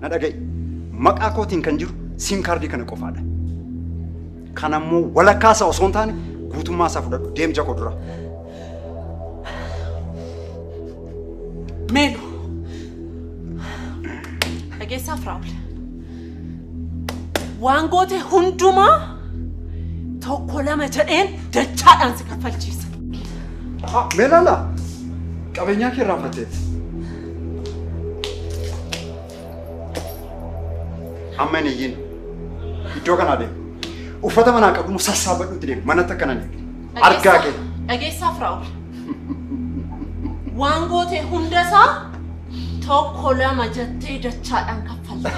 ندقي مقا كوتين كنجر سيم كاردي كان قفاده كان مو ولا كاسا وسونتاني غوتو ما سافدو ديم جاكو درا ميلو اجي سافراول وانغوتي هندوما توكولا متين دچادان سكفلچيس ميلالا قبينيا كي رافته أماني ين يدوغ أنا ده وفتا منا كابو مساسابة نتري منا تكناني أرجعك أجي سافراو وانغوتي هندسا توكولا مجتي دچادان كفل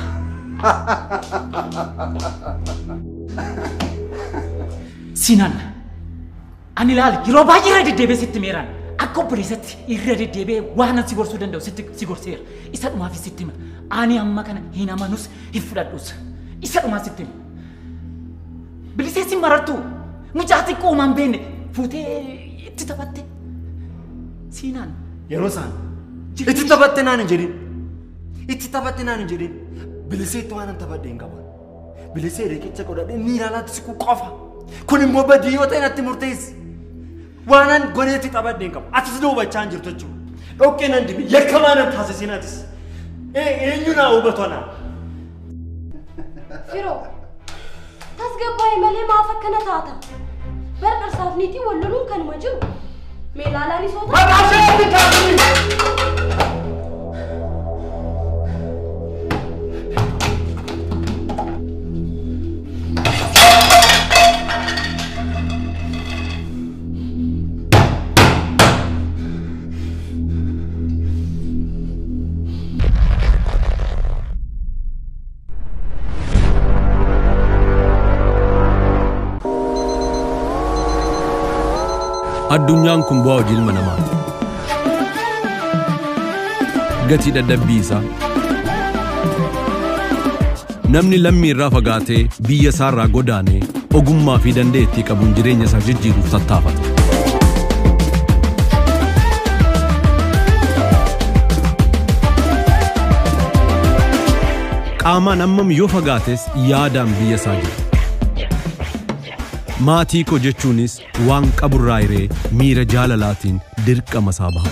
سينان أنا لال يروبا يرد دبي ست ميران أكو بريست يرد دبي وانا سيغور سودان دو ست سيغور سير إسات ما في ستيم أنا أما كان هنا مانوس يفرادوس إسات ما ستيم بليسي مرتو مجاتي كومان بين فوتي تتبتة سينان يروسان تتبتة نان جرين تتبتة نان جرين بليسي توانا تبتين كمان بليسي ريكي تكودا نيرالا تسكو قفا كوني موبادي يوتين أتمرتيز وانا غنيتي تبتين كمان أتصدو بچانجر تجو أوكي نندمي يكمانا تاسسيناتس ينينا وبتونا فيرو تسقباي ملي ما فكنا تاتا برقر صافنيتي ولنون كان مجو ميلالاني صوتا ما عشان تتعبني Addunyaan kun bu'aa hojii ilma namaati. Gatii dadhabbii isaa. Namni lammii irraa fagaatee biyya isaa irraa godaanee ogummaa fi dandeettii qabuun jireenya isaa jijjiiruuf tattaafata. Qaamaan ammam yoo fagaates yaadaan biyya isaa jira. maatii koo jechuunis waan qaburraa iree miira jaalalaatiin dirqama isaa baha.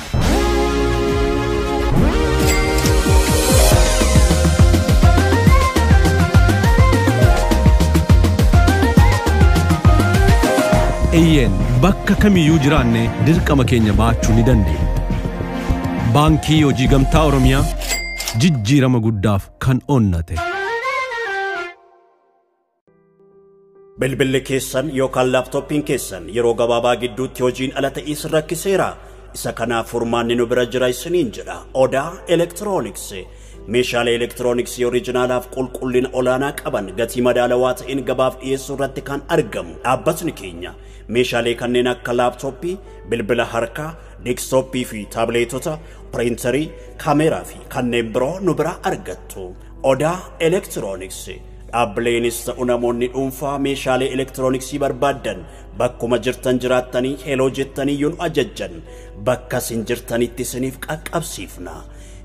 Eeyyeen bakka kamiyyuu jiraanne dirqama keenya baachuu ni dandeenya. Baankii Hojii Gamtaa Oromiyaa jijjiirama guddaaf kan onnate. Bilbilli keessan yookaan laaptooppiin keessan yeroo gabaabaa gidduutti hojiin ala ta'ii rakkiseera. Isa kanaaf furmaanni nu bira jira isiniin jedha. Odaa Elektirooniksii. Meeshaalee elektirooniksii oriijinaalaaf qulqullina olaanaa qaban gatii madaalawaa ta'een gabaaf dhiyeessuu irratti kan argamu. Dhaabbatni keenya meeshaalee kanneen akka laaptooppii, bilbila harkaa, deeskitooppii fi taabileetota, piriintarii, kaameraa fi kanneen biroo nu bira argattu. Odaa Elektirooniksii. Dhaabbileen ta'u namoonni dhuunfaa meeshaalee elektirooniksii barbaadan bakkuma jirtan jiraattanii heloo jettanii yoon ajajjan bakka isin jirtanitti isiniif qaqqabsiifna.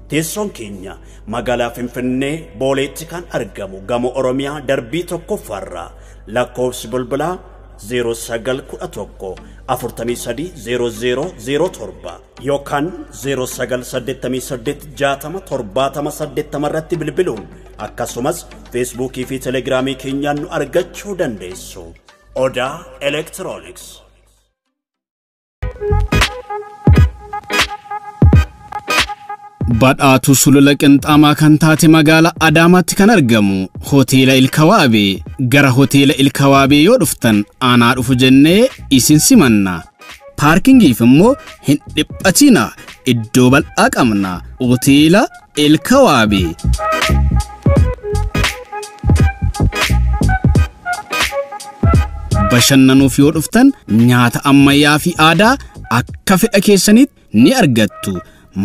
Teessoon keenya magaalaa Finfinnee Booleetti kan argamu Gamoo Oromiyaa darbii tokkoffaarraa lakkoofsi bilbilaa 0911 430007 yookaan 0988 60 irratti bilbiluun akkasumas Feesbuukii fi Telegiraamii keenyaan nu argachuu dandeessu. Odaa Elektirooniks. Badhaatu sulula qinxaamaa kan taate magaalaa Adaamaatti kan argamu Hoteela Ilkawaabee. Gara Hoteela Ilkawaabee yoo dhuftan aanaa dhufu jennee isin simanna. Paarkingiif immoo hin dhiphatina, iddoo bal'aa qabna. Hoteela Ilkawaabee. Bashannanuuf yoo dhuftan nyaata ammayyaa fi aadaa akka fedha keessanitti ni argattu.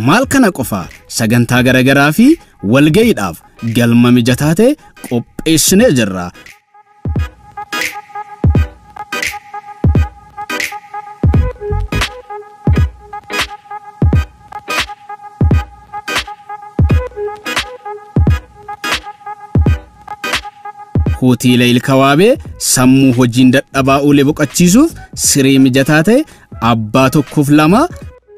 Maal kana qofa sagantaa garagaraa fi walga'iidhaaf galma mijataa ta'e qopheessinee jirra. hoteela ilkawaabee sammuu hojiin dadhabaa oolee boqachiisuuf siree mijataa ta'e abbaa tokkoof lama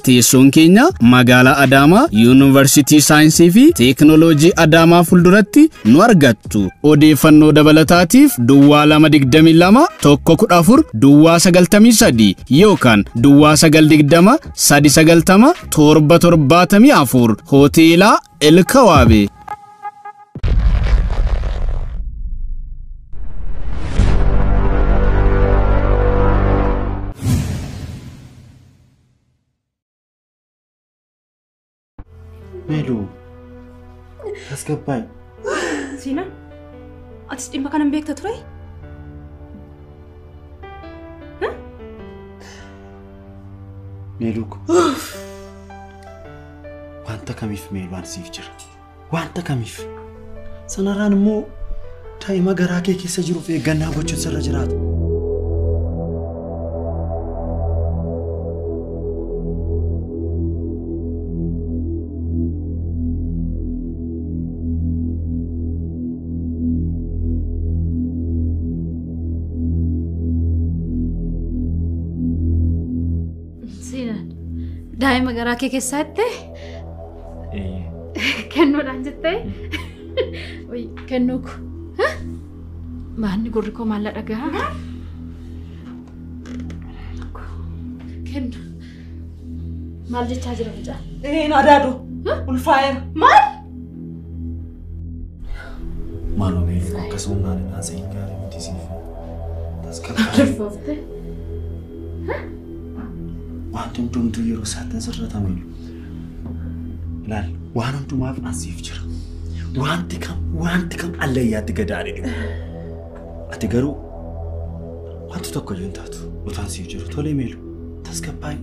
teessoon keenya magaalaa Adaamaa Yuunivarsiitii Saayinsii fi Teekinooloojii Adaamaa fuulduratti nu argattu. Odeeffannoo dabalataatiif Duwwaa 222 114 Duwwaa 93 yookaan Duwwaa 920 390 774 hoteela ilkawaabee. Melu, tasgabbaay. Sinan, atis dhimma kana hin beekta ture? Melu ko. Wanta kamiif Meelu siif jira? Wanta kamiif? Sanarraan immoo daa'ima garaa kee keessa jiruuf eeggannaa gochuun sirra jiraata. daa'ima garaa kee keessaatti kennuudhaan jettee kennuuku maanni gurri koo maal dhagahaa kennu maal jechaa jira mucaa Adaadu ulfaa'eera maal Maaloo Meelu akkasuma naan hin haasa'in gaarii miti siif tasgabbaay. Wanti hundumtuu yeroo isaatti sirrata Meelu. Ilaali waan hundumaaf ansiif jira. Wanti kam allayyaatti gadaadhe dhibu. Ati garuu wanti tokko iyyuu hin taatu utaan siif jiru tolee Meelu tasgabbaay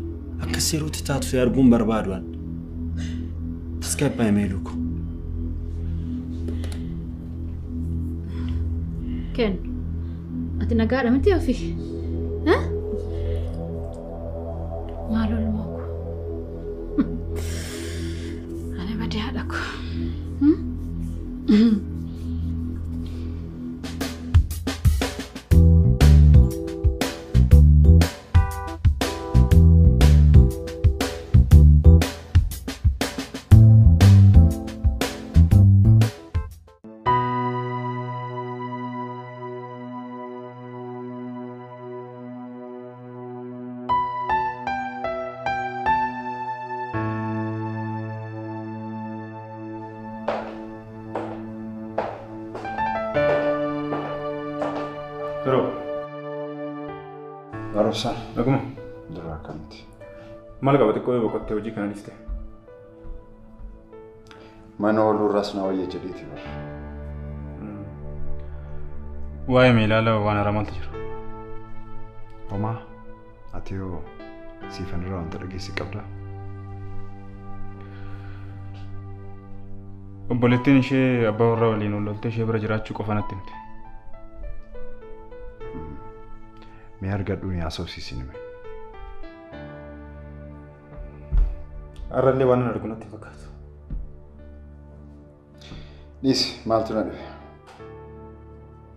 akka seeruutti taatu si arguun barbaadu an. Tasgabbaay Meelu ko. Ken, ati nagaadha miti ofii? Maalol mooko? Ani badii haadha ko. Barusan. Aguma. Dura kanti. Maal qabate qoyee boqottee hojii kana dhifte? Mana walurraas na wayya jedheeti bar. Waa'ee Meelaalaa waan haramaltu jira. Homaa ati yoo siifan irraa wanta dhageessi qabda. Obboleettiin ishee abbaa warraa waliin olloltee ishee bira jiraachuu qofa natti himte. Me argadhu ni asoosisine. Arrallee waan argu natti fakkaatu. Nisi maaltu na dhufe.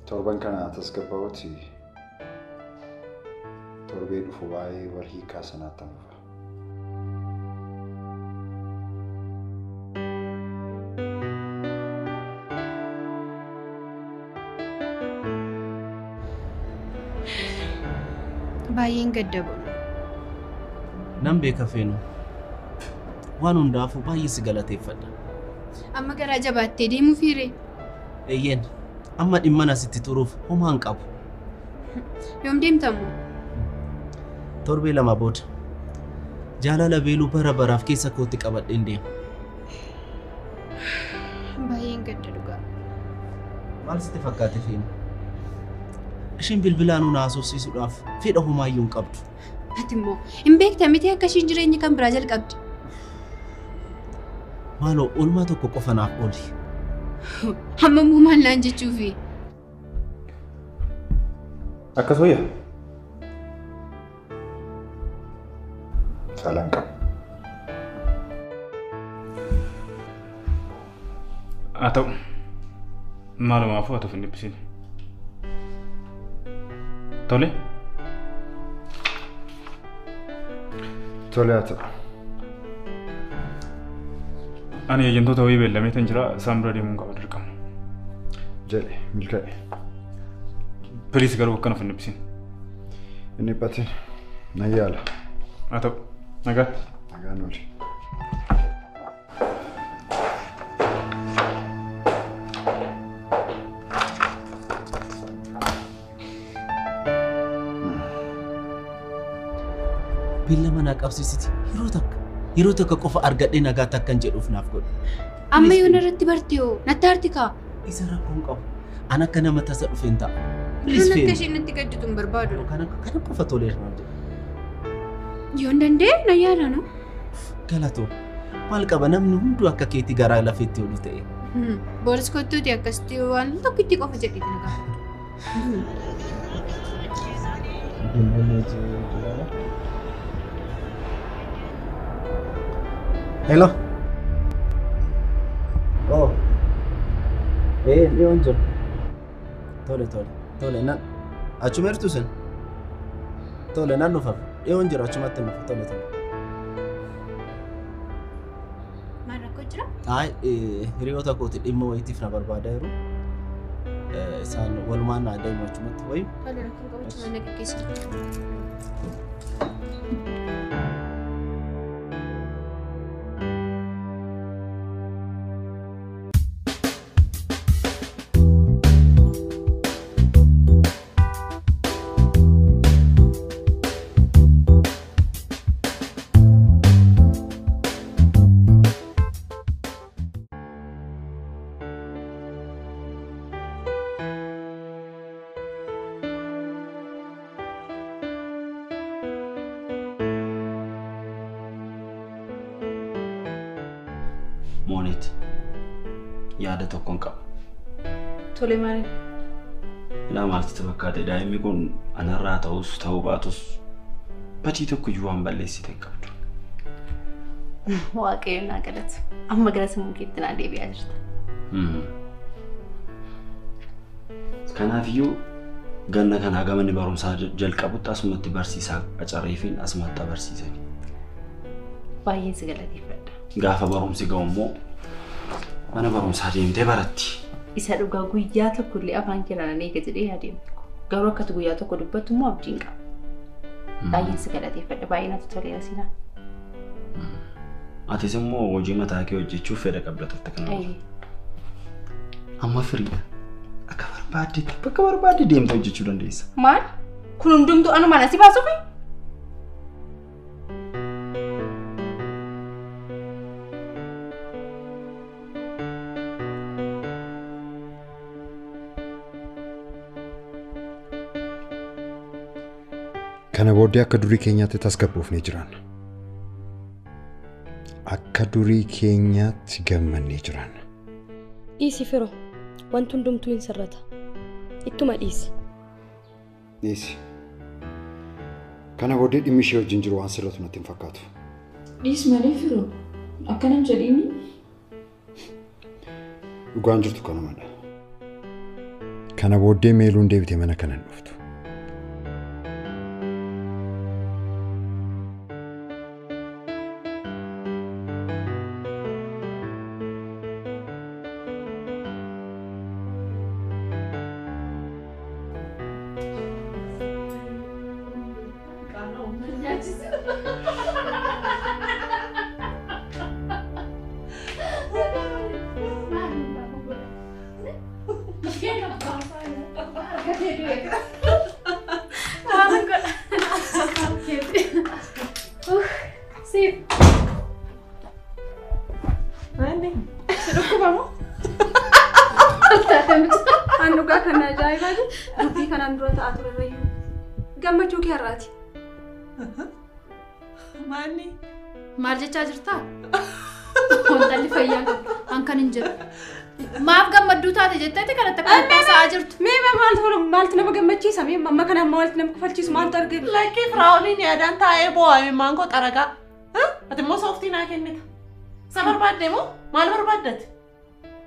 Torban kana tasgabbaa'uuti torbee dhufu baay'ee wal hiikaa sanaatti hamuufa. Baay'een gaddabu. Nan beeka feenu. Waan hundaafuu baay'ee si galateeffadha. Amma garaa jabaattee deemuu fiire. Eeyyeen amma dhimma asitti turuuf homaa hin qabu. Yoom deemtamu? Torbee lama booda. Jaalala beeluu bara baraaf keessa kootti qabadheen deema. Baay'een gadda dhugaa. Maal sitti fakkaate feenu? Ishiin bilbilaan na haasofsiisuudhaaf fedha homaayyuu hin qabdu. Ati immoo hin beekta miti akka ishiin jireenya kan biraa jalqabdi. Maaloo oolmaa tokko qofa naaf ooli. Amma immoo maal naan jechuufi? Akkas wayya? Saalaan qabu. Haa ta'u. Maalumaafuu haa tuuf hin dhibbisiin. Tole. Tole haa ta'u. Ani eejantoota wayii beellamee tan jira isaan bira deemuun qaba dirqama. Jedhe milkaa'e. Piliis garuu akkana of hin dhiphisin. Inni dhiphatin nan yaala. Haa ta'u nagaatti. Nagaan ooli. Billa mana qabsiisiti yeroo takka qofa argadhee nagaa takkan jedhuuf naaf godhu. Amma yoo narratti bartee natti hartikaa. Isa rakkoon qabu. An akka nama tasa dhufeen ta'a. Bilis akka isheen natti gadditu hin barbaadu. Kana qofa tolee irraa jedhu. Yoo hin dandeenye na yaada no. Galatoo maal qaba namni hunduu akka keetii garaa lafeetti oolu ta'e. Booris kottuuti akkasitti waan tokkitti qofa jedhiti nagaa. Hello. Oh. Leon jira. Tole nan achuma jirtu sen. Tole nan nufa. Leon jira achumatti nufa. Tole. Maal rakkoo jira? Ay hiriyoota kooti dhimma wayitiif na barbaada jiru. Isaan walumaan na adeemu achumatti wayi. Tole rakkoo qabachuma naga keessa. Moonit yaada tokkoon qaba. Tole maali? Ilaa maaltu fakkaate daa'imni kun anarraa ta'us ta'uu baatus badii tokko iyyuu waan balleessite hin qabdu. Waaqayyoon naa galatu. Amma gara sammuu keetti naa deebi'aa jirta. Kanaafiyyuu ganna kanaa gamanni barumsaa jalqabutti asumatti barsiisaa qacareefiin asumatti barsiisani. Baay'een si galateeffadha. Gaafa barumsi ga'u immoo mana barumsaa deemtee baratti. Isa dhugaa guyyaa tokko illee afaan kiraan eega jedhee yaadeen. Garuu akkati guyyaa tokko dubbattu immoo abdiin qaba. Baay'een si galateeffadha. Baay'ee natti toleera siinaa. Atis immoo hojii mataa kee hojjechuuf fedha qabda turte kana. Amma firii akka barbaaddetti bakka barbaadde deemtee hojjechuu dandeessa. Maal? Kun hundumtuu anumaan asii baasuufi? Kana booddee akka durii keenyaatti tasgabboofnee jiraanna. Akka durii keenyaatti gammannee jiraanna. Dhiisi firoo. Wanti hundumtuu hin sirrata. Ittuma dhiisi. Dhiisi. Kana booddee dhimmi ishee wajjin jiru waan sirratu natti hin fakkaatu. Dhiisi malee firoo. Akkanam jedhiini? Dhugaan jirtu kanumadha. Kana booddee meeluun deebitee mana kana hin dhuftu. Maal jechaa jirtaa? Wantalli fayyaa qabu. Hankan hin jiru. Maaf gammadduu taate jetteeti kanatti akka baasaa jirtu. Mee maaltu nama gammachiisa? Mee amma kana maaltu nama kufalchiisu maaltu argina? Lakkii firaawoliin yaadaan taa'ee boo'ame maangoo xaragaa. Ati immoo sooftii naa kennita. Isa barbaadde moo maal barbaaddate?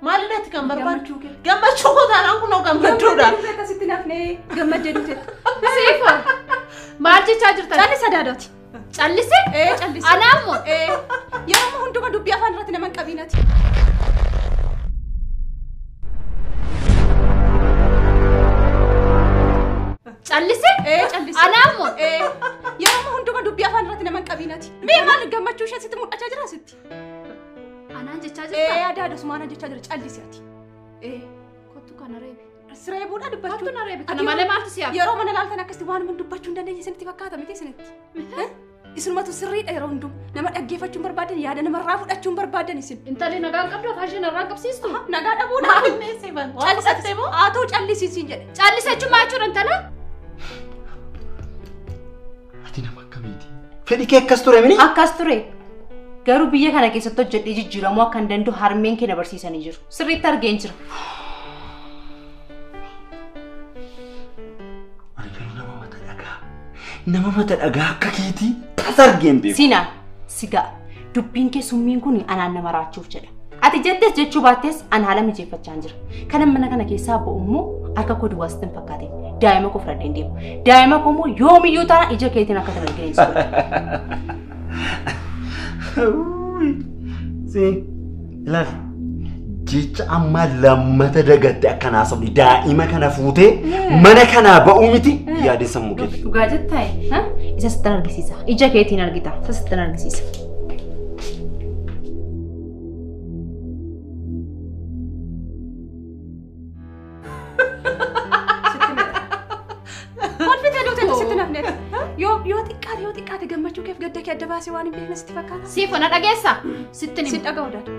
Maalidhaati kan barbaaddu? Gammachuu koo taanaan kunoo gammadduudha. Akkasitti nafnee gammaddee dhufte. Siifoo. Maal jechaa jirtan? Callisa daadoti. Callise? Callise. Anaammoo? Yeroo hunduma dubbii afaan irratti nama hin qabiinati. Callise? Callise. Anaammoo? Yeroo hunduma dubbii afaan irratti nama hin qabiinati. Mee maal gammachuu ishee sitti mul'achaa jira sitti? Anaan jechaa jirta? Adaada sumaanaan jechaa jira callise ati. Kottu kana reebi. Sireebuudha dubbachuu. Kottu na reebi. Kana malee maaltu siyaaf? Yeroo mana laaltan akkasitti waan mun dubbachuu hin dandeenye isinitti fakkaata miti isinitti. Isinumatu sirriidha yeroo hundum nama dhaggeeffachuun barbaadan yaada namarraa fudhachuun barbaadan isin. Intalli nagaan qabdu afaan ishee narraa qabsiistu. Nagaa dhabuudha. Callisatee moo? Haa ta'u callisiisiin jedhe. Callisachuun maa jechuudha intala? Ati nama akkamiiti? Fedhi kee akkas ture mini? Akkas ture. Garuu biyya kana keessatti hojjedhee jijjiiramuu akka hin danda'u harmeen kee na barsiisanii jiru. Sirriitti argeen jira. Nama mata dhagaa akka keetii tas argeen beeku. Sinaan sigaa dubbiin kee summiin kun anaan nama raachuuf jedha. Ati jettees jechuu baattees an haala mijeeffachaa jira. Kanan mana kana keessaa ba'u immoo harka koo duwwaa sitti hin fakkaate. Daa'ima koo fudhadheen deemu. Daa'ima koo immoo yoomiyyuu taana ija keetiin akka tan arginu. Si ilaali. Jecha amma lammata dagatte akkanaa sabni daa'ima kana fuutee mana kanaa ba'uu miti yaadee sammuu keetti. Dhugaa jettaayi. Isa sittan argisiisa. Ija keetiin argita. Isa sittan argisiisa. Yoo xiqqaate gammachuu keef gadda kee adda baasee waan hin beekne sitti fakkaata. Siifoo na dhageessa? Sitti Sin dhaga'u daadha.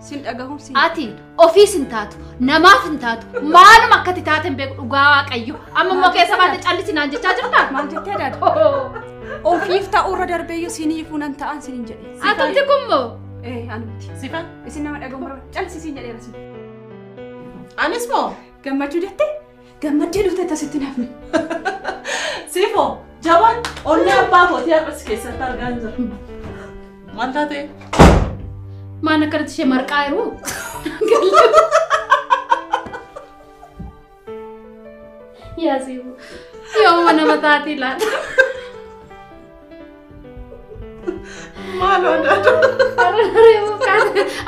Sin dhagahuun sin. Ati ofiis hin taatu, namaaf hin taatu, maaluma akkati taate hin beeku dhugaa Waaqayyo. Amma immoo keessa baate callisi naan jechaa jirta? Maal jettee daadha? Ofiif ta'uurra darbeeyyuu siniifuu nan ta'an sinin jedhe. Atumti kummoo? Anuti. Sifa? Isin nama dhagahu maraba. Callisiisiin jedheera sin. Anis moo? Gammachuu jettee? Gammaddee dhuftee tasitti nafni. Sifo, jawaan onnee abbaa kootii har'as keessatti argaa hin jiru. Maal taate? Maan akkanatti ishee marqaa jiru? Yaa Sifo, yooma nama taatee laata? Maal odaatu?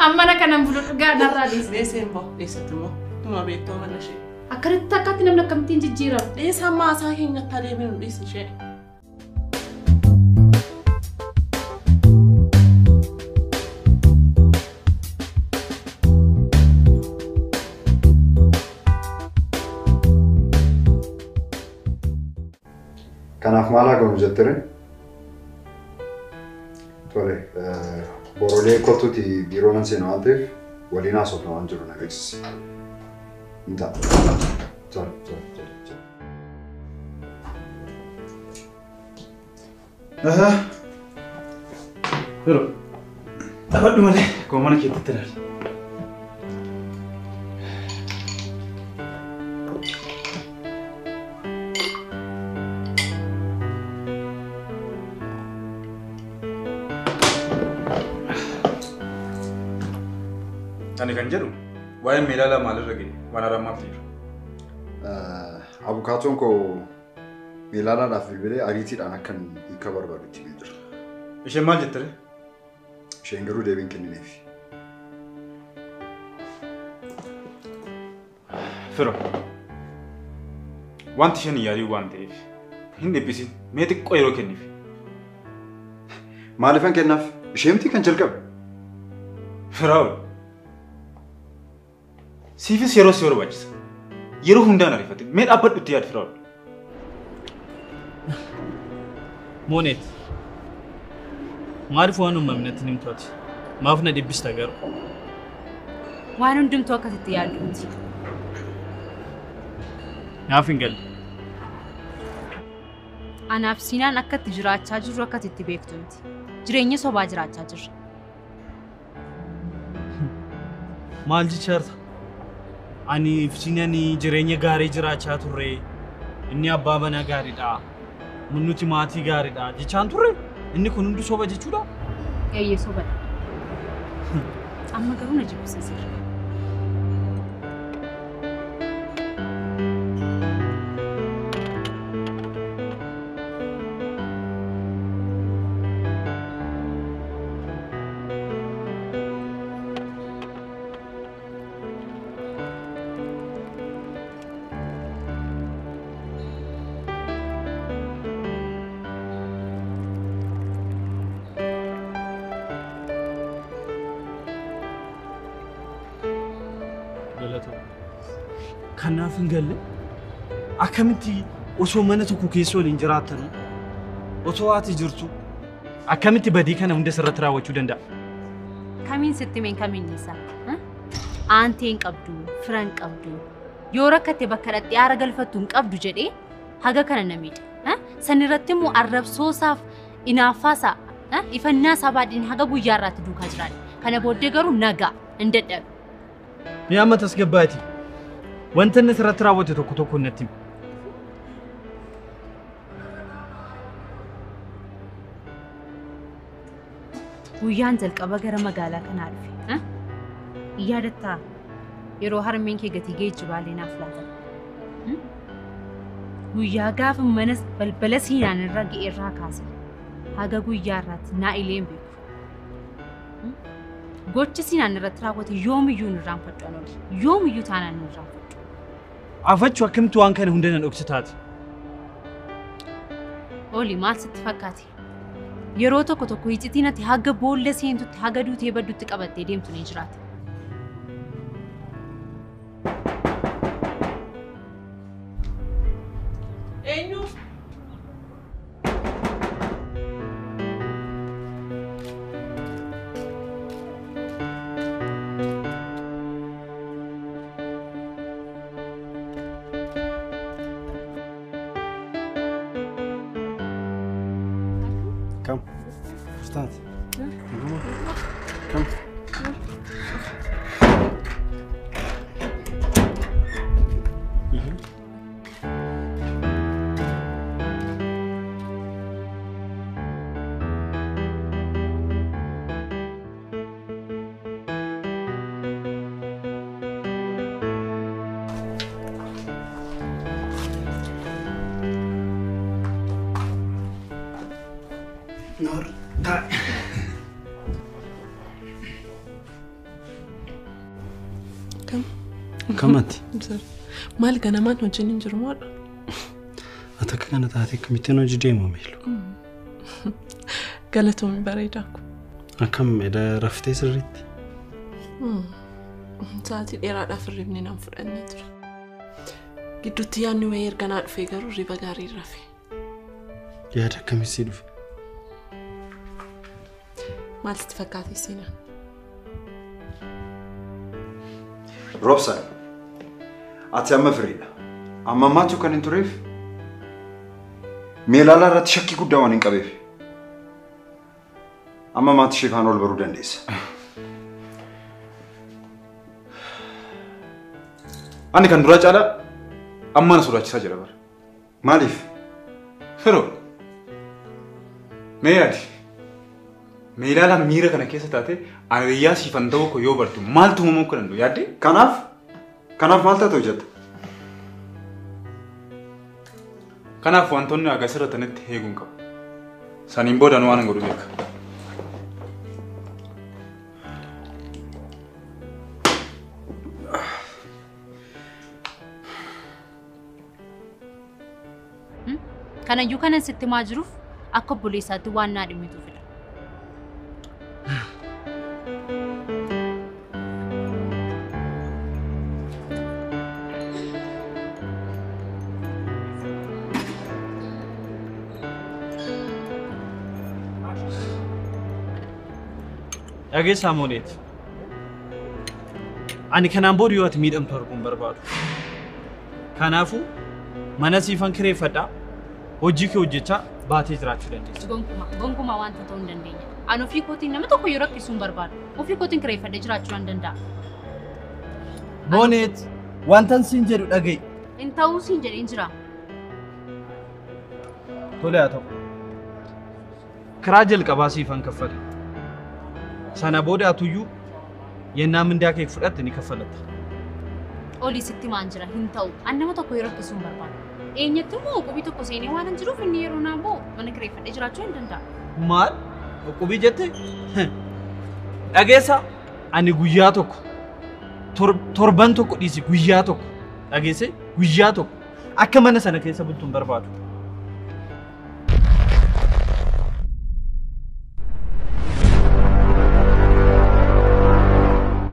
Amma na kanan bulu dhugaa narraa dhiise. Dhiiseen boo, dhiisatti immoo tuma beektoo mana ishee. Akkanitti akkatti namni akkamittiin jijjiirama? Dhiisa amma haasaa keenyatti adeeminu dhiisi ishee. Kanaaf maal haa goonu jettire? Tole, borolee kottuuti biiroo nan seenu waan ta'eef waliin haasofna waan jiru na beeksisi. Inta. Tole. Pero, dapat malee kau mana kita tenang. Ani kan jedhu waa'ee meelaalaa maalirra ga'e waan aramaaf jiru. Abukaatoon koo meelaalaadhaaf bilbilee ariitiidhaan akkan hiika barbaadu itti jira. Isheen maal jettee? Isheen garuu deebiin kennineef. Firo, wanti isheen yaaduu waan ta'eef hin dhiphisin mee xiqqoo yeroo kenniif. Maaliifan kennaaf? Ishee miti kan jalqabe. Firaa'u. Siifis yeroo si barbaachisa. Yeroo hundaan ariifate mee dhaabbadhu itti yaad Firaa'u. Moonet. Maaliif waan uumamnetti nimtooti? Maaf na dhibbista garuu? Waan hundumtuu akkasitti yaadduuti. Naaf hin galle. Anaaf Sinaan akkatti jiraachaa jirru akkasitti beektu miti. Jireenya sobaa jiraachaa jirra. Maal jechaarta? Ani Sinaan jireenya gaarii jiraachaa turre. Inni abbaa manaa gaariidha. Nuti maatii gaariidha jechaan turre. Inni kun hundi soba jechuudha? Eeyyee sobadha. Amma garuu na jibbisiiseera. kanaaf hin galle akkamitti osoo mana tokko keessa waliin jiraattan osoo ati jirtu akkamitti badii kana hunda sirratti raawwachuu danda'a? Kamiin sitti meen kamiin isaa? Aanteen qabdu, firan qabdu. Yoo rakkatte bakka dhadhee aara galfattu hin qabdu jedhee haga kana namiidha. Sanirratti immoo arrabsoosaaf inaaffaasaa ifannaasaa baadhiin haga guyyaa irraatti duukaa jiraadha. Kana booddee garuu nagaa hin dadhabu. Mee amma tasgabbaati. Wanta inni sirratti raawwate tokko tokko natti himi. Guyyaan jalqaba gara magaalaa kanaa dhufe. Yaadattaa yeroo harmeen kee gatii geejjibaalee naaf laatan. Guyyaa gaafa mana balbala siinaan irra ga'e irraa kaase haga guyyaa irraatti naa ileen beeku. Gochi siinaan irratti raawwate yoomiyyuu hin irraanfadhu anooli. Yoomiyyuu taanaan hin irraanfadhu. Afachuu akkamitti waan kana hunda nan dhoksitaati? Oli maal sitti fakkaate? Yeroo tokko tokko iccitiin ati haga boolla seentutti haga duutee baddutti qabattee deemtu ni jiraata. Eenyu? Come. Start. Come. Nur, tak. Kamati. Maal ganamaan hojiin hin jiru moodha? Ati akka kana taatee akkamittiin hojii deemu miilu? Galatoomii bareedaa kun. Akkam edda raftee sirriitti? Sa'aatii dheeraadhaaf hirribni nan fudhannee ture. Gidduutti yaadni wayii erganaa dhufee garuu riba gaarii rafe. Yaada akkamitti dhufe? Maal sitti fakkaate seenaa? Robson, ati amma firiidha. Amma ammaatu kan hin tureef meelaalaa irratti shakkii guddaa waan hin qabeef. Amma ammaatti ishee kaan ol baruu dandeessa. Ani kan duraa caalaa amma na sodaachisaa jira bara. Maaliif? Firoo. Mee yaadi? Meelaalaa miira kana keessa taate ayyaa siifan ta'uu ko yoo bartu maaltu uumamuu kan danda'u yaadde? Kanaaf maal taatee hojjetta? Kanaaf wantoonni agarsiisa irratti eeguun qabu. Saniin booda waan hin godhu beeka. Kanayyuu kanan sitti maa jiruuf akka obboleessaatti waan naa dhimmitu fida. Dhageessaa mooleeti. Ani kanaan booda yoo ati miidhamtu arguun barbaadu. Kanaafuu mana siifan kireeffadhaa hojii kee hojjechaa baatee jiraachuu dandeessa. Gonkumaa wanta ta'uu hin dandeenya. Ani ofii kootiin nama tokko yoo rakkisuu hin barbaadu. Ofii kootiin kireeffadhee jiraachuu hin danda'a. Mooneet wantan siin jedhu dhaga'i. Hin ta'uu siin jedheen jira. Tole haa ta'u. Karaa jalqabaa siifan kaffale. Sana booda atuyyuu yennaa mindaa kee fudhatte ni kaffalatta. Olii sitti maan jira hin ta'u. Ani nama tokko yoo rakkisuu hin barbaadu. Eenyatti immoo qubii tokko seenee waan hin jiruuf inni yeroo naa boo mana kireeffadhee jiraachuu hin danda'a. Maal? Qubii jette? Dhageessa ani guyyaa tokko torban tokko dhiisi guyyaa tokko dhageesse guyyaa tokko akka mana sana keessa bultu hin barbaadu.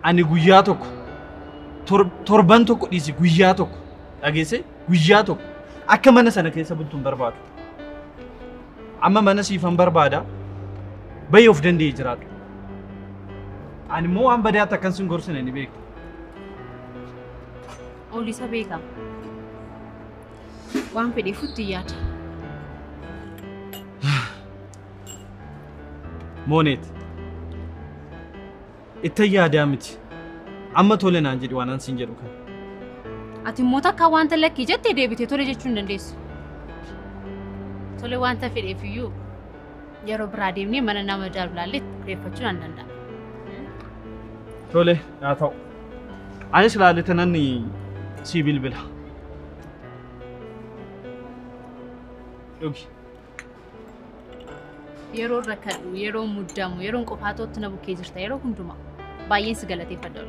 Ani guyyaa tokko torban tokko dhiisi guyyaa tokko dhageesse guyyaa tokko akka mana sana keessa bultuun barbaadu. Amma mana siifan barbaada bayi of danda'ee jiraatu. Ani immoo waan badaa takkan sin gorsine ni beeku. Olisa beekama. Waan fedhee futti yaada. Mooneet. Itti yaadaa miti. Amma tole naan jedhi waan ansiin jedhu kan. Ati immoo takka wanta lakkii jettee deebitee tole jechuu hin dandeessu. Tole wanta fedheef iyyuu yeroo biraa deemnee mana nama jaallallee reeffachuu nan danda'a. Tole haa ta'u. Anis laalite nan si bilbila. Dhugi. Yeroo rakkadhu, yeroo muddamu, yeroo qofaatootti na bukkee jirta yeroo hundumaa baay'een si galateeffadha.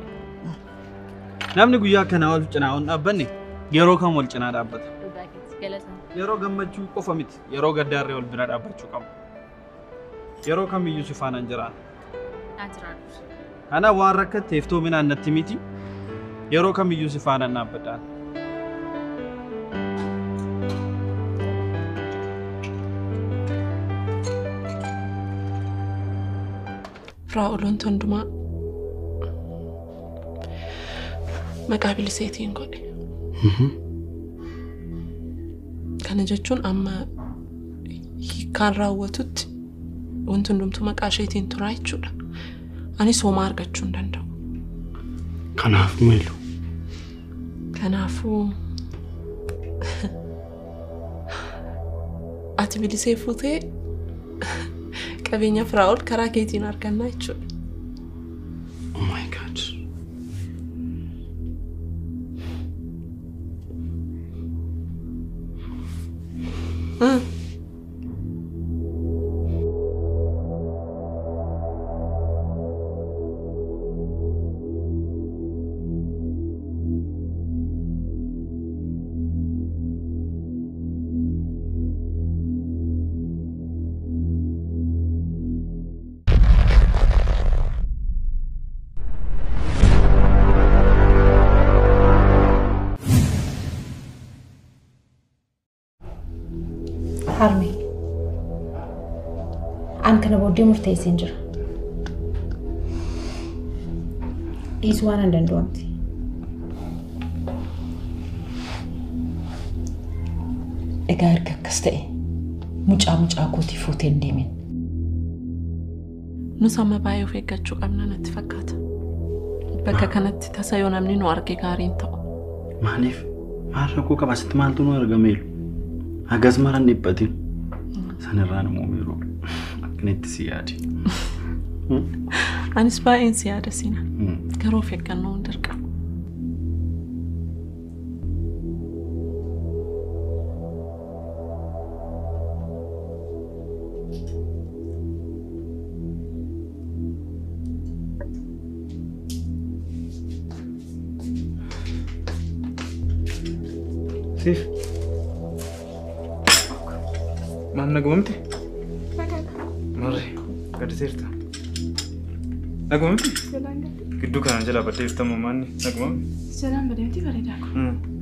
Namni guyyaa kana wal cinaa on dhaabbanne yeroo kam wal cinaa dhaabbata. Yeroo gammachuu qofa miti yeroo gaddaarree wal bira dhaabbachuu qabu. Yeroo kamiyyuu si faana hin jiraanne. Kana waan rakkatteef toominaan natti miti yeroo kamiyyuu si faana hin dhaabbadhaan. Raa'uloon hundumaa maqaa biliseetiin godhe. Kana jechuun amma hiikkaan raawwatutti wanti hundumtuu maqaa isheetiin turaa jechuudha. Anis homaa argachuu hin danda'u. Kanaafuu meelu. Kanaafuu ati bilisee fuutee qabeenya Firaa'ol karaa keetiin argannaa jechuudha. Oh my God. Harmee. An kana booddee murteesseen jira. Dhiisuu waan hin danda'amti. Egaa erga akkas ta'e mucaa kootii fuutee hin deemin. Nus amma baay'ee of eeggachuu qabna natti fakkaata. Bakka kanatti tasa yoo namni nu arge gaariin ta'u. Maaliif? Maal rakkoo qaba sitti maaltu nu argameelu? Hagas maran dhiphatin. Sanirraan immoo miiruu. Akkanitti si yaadi. Anis baay'een si yaada sina. Garuu of eeggannoo hin dirqama. Sif. Maal nagumamti? Marri, gadi sirta. Nagumamti? Gidduu kana jala baddee iftamu maanni nagumamti? Jalaan badeemti bareedaa kun.